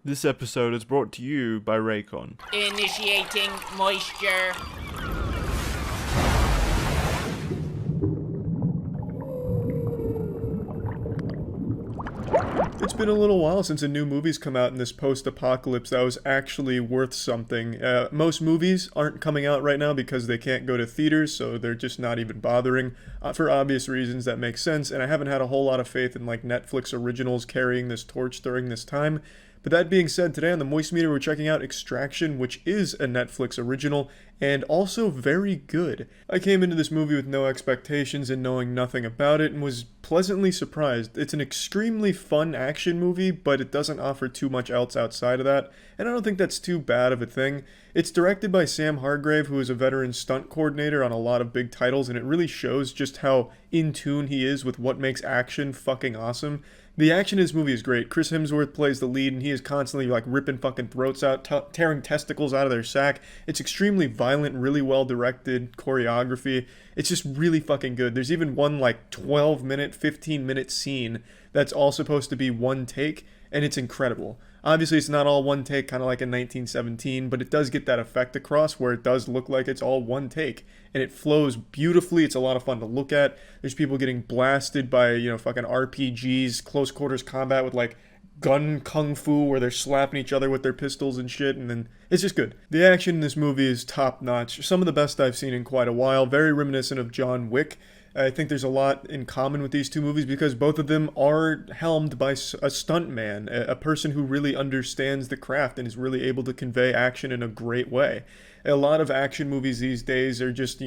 This episode is brought to you by Raycon. Initiating moisture. It's been a little while since a new movie's come out in this post-apocalypse that was actually worth something. Most movies aren't coming out right now because they can't go to theaters, so they're just not even bothering. For obvious reasons, that makes sense, and I haven't had a whole lot of faith in like Netflix originals carrying this torch during this time. But that being said, today on the Moist Meter, we're checking out Extraction, which is a Netflix original, and also very good. I came into this movie with no expectations and knowing nothing about it, and was pleasantly surprised. It's an extremely fun action movie, but it doesn't offer too much else outside of that, and I don't think that's too bad of a thing. It's directed by Sam Hargrave, who is a veteran stunt coordinator on a lot of big titles, and it really shows just how in tune he is with what makes action fucking awesome. The action in this movie is great. Chris Hemsworth plays the lead, and he is constantly like ripping fucking throats out, tearing testicles out of their sack. It's extremely violent, really well directed choreography. It's just really fucking good. There's even one like 12-minute, 15-minute scene that's all supposed to be one take, and it's incredible. Obviously, it's not all one take, kind of like in 1917, but it does get that effect across where it does look like it's all one take. And it flows beautifully. It's a lot of fun to look at. There's people getting blasted by, fucking RPGs, close quarters combat with like gun kung fu where they're slapping each other with their pistols and shit, and then it's just good. The action in this movie is top notch. Some of the best I've seen in quite a while. Very reminiscent of John Wick. I think there's a lot in common with these two movies because both of them are helmed by a stuntman, a person who really understands the craft and is really able to convey action in a great way. A lot of action movies these days are just,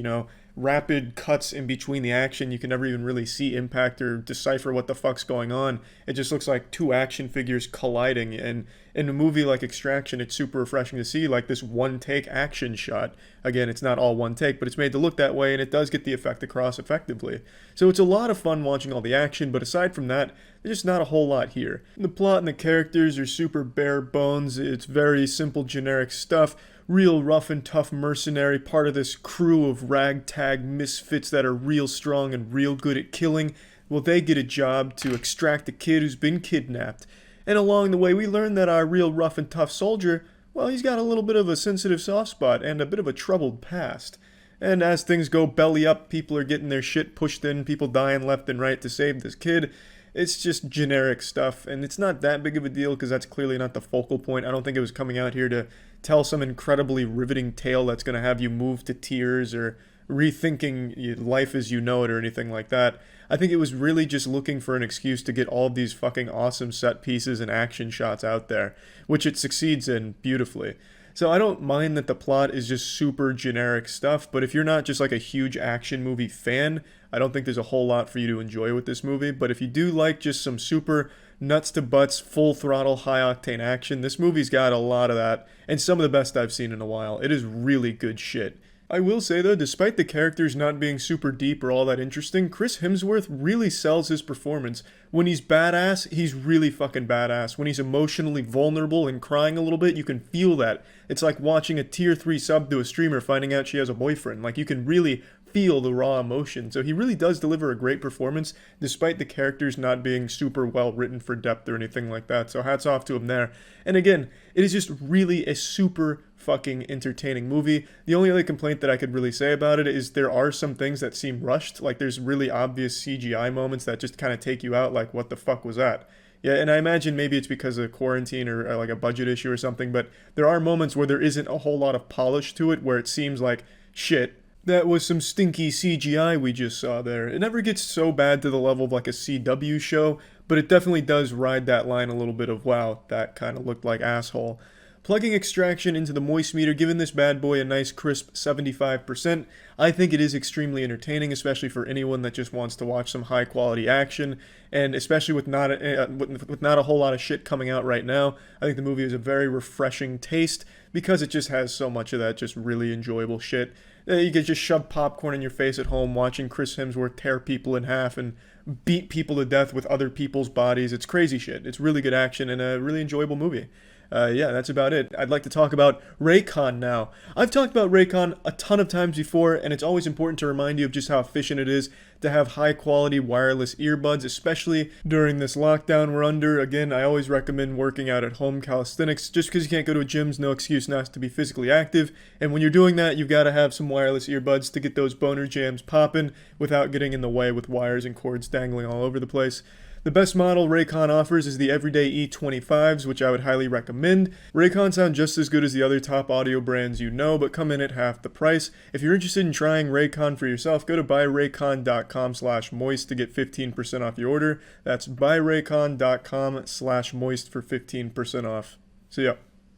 rapid cuts in between the action. You can never even really see impact or decipher what the fuck's going on. It just looks like two action figures colliding. And in a movie like Extraction, it's super refreshing to see like this one take action shot. Again, it's not all one take, but it's made to look that way, and it does get the effect across effectively. So it's a lot of fun watching all the action, but aside from that, there's just not a whole lot here. The plot and the characters are super bare bones. It's very simple, generic stuff. Real rough and tough mercenary, part of this crew of ragtag misfits that are real strong and real good at killing. Well, they get a job to extract a kid who's been kidnapped. And along the way, we learn that our real rough and tough soldier, well, he's got a little bit of a sensitive soft spot and a bit of a troubled past. And as things go belly up, people are getting their shit pushed in, people dying left and right to save this kid. It's just generic stuff, and it's not that big of a deal because that's clearly not the focal point. I don't think it was coming out here to tell some incredibly riveting tale that's going to have you move to tears or rethinking life as you know it or anything like that. I think it was really just looking for an excuse to get all of these fucking awesome set pieces and action shots out there, which it succeeds in beautifully. So I don't mind that the plot is just super generic stuff, but if you're not just like a huge action movie fan, I don't think there's a whole lot for you to enjoy with this movie. But if you do like just some super nuts to butts, full throttle, high octane action, this movie's got a lot of that, and some of the best I've seen in a while. It is really good shit. I will say though, despite the characters not being super deep or all that interesting, Chris Hemsworth really sells his performance. When he's badass, he's really fucking badass. When he's emotionally vulnerable and crying a little bit, you can feel that. It's like watching a tier 3 sub to a streamer finding out she has a boyfriend. Like, you can really feel the raw emotion. So he really does deliver a great performance, despite the characters not being super well written for depth or anything like that. So hats off to him there. And again, it is just really a super fucking entertaining movie. The only other complaint that I could really say about it is there are some things that seem rushed. Like, there's really obvious CGI moments that just kind of take you out, like, what the fuck was that? Yeah, and I imagine maybe it's because of quarantine or like a budget issue or something, but there are moments where there isn't a whole lot of polish to it, where it seems like, shit, that was some stinky CGI we just saw there. It never gets so bad to the level of like a CW show, but it definitely does ride that line a little bit of, wow, that kind of looked like asshole. Plugging Extraction into the Moist Meter, giving this bad boy a nice crisp 75%, I think it is extremely entertaining, especially for anyone that just wants to watch some high quality action, and especially with not a whole lot of shit coming out right now. I think the movie is a very refreshing taste because it just has so much of that just really enjoyable shit. You can just shove popcorn in your face at home watching Chris Hemsworth tear people in half and beat people to death with other people's bodies. It's crazy shit. It's really good action and a really enjoyable movie. Yeah, that's about it. I'd like to talk about Raycon now. I've talked about Raycon a ton of times before, and it's always important to remind you of just how efficient it is to have high quality wireless earbuds, especially during this lockdown we're under. Again, I always recommend working out at home calisthenics. Just because you can't go to a gym's no excuse not to be physically active. And when you're doing that, you've got to have some wireless earbuds to get those boner jams popping without getting in the way with wires and cords dangling all over the place. The best model Raycon offers is the Everyday E25s, which I would highly recommend. Raycon sound just as good as the other top audio brands you know, but come in at half the price. If you're interested in trying Raycon for yourself, go to buyraycon.com/moist to get 15% off your order. That's buyraycon.com/moist for 15% off. See ya.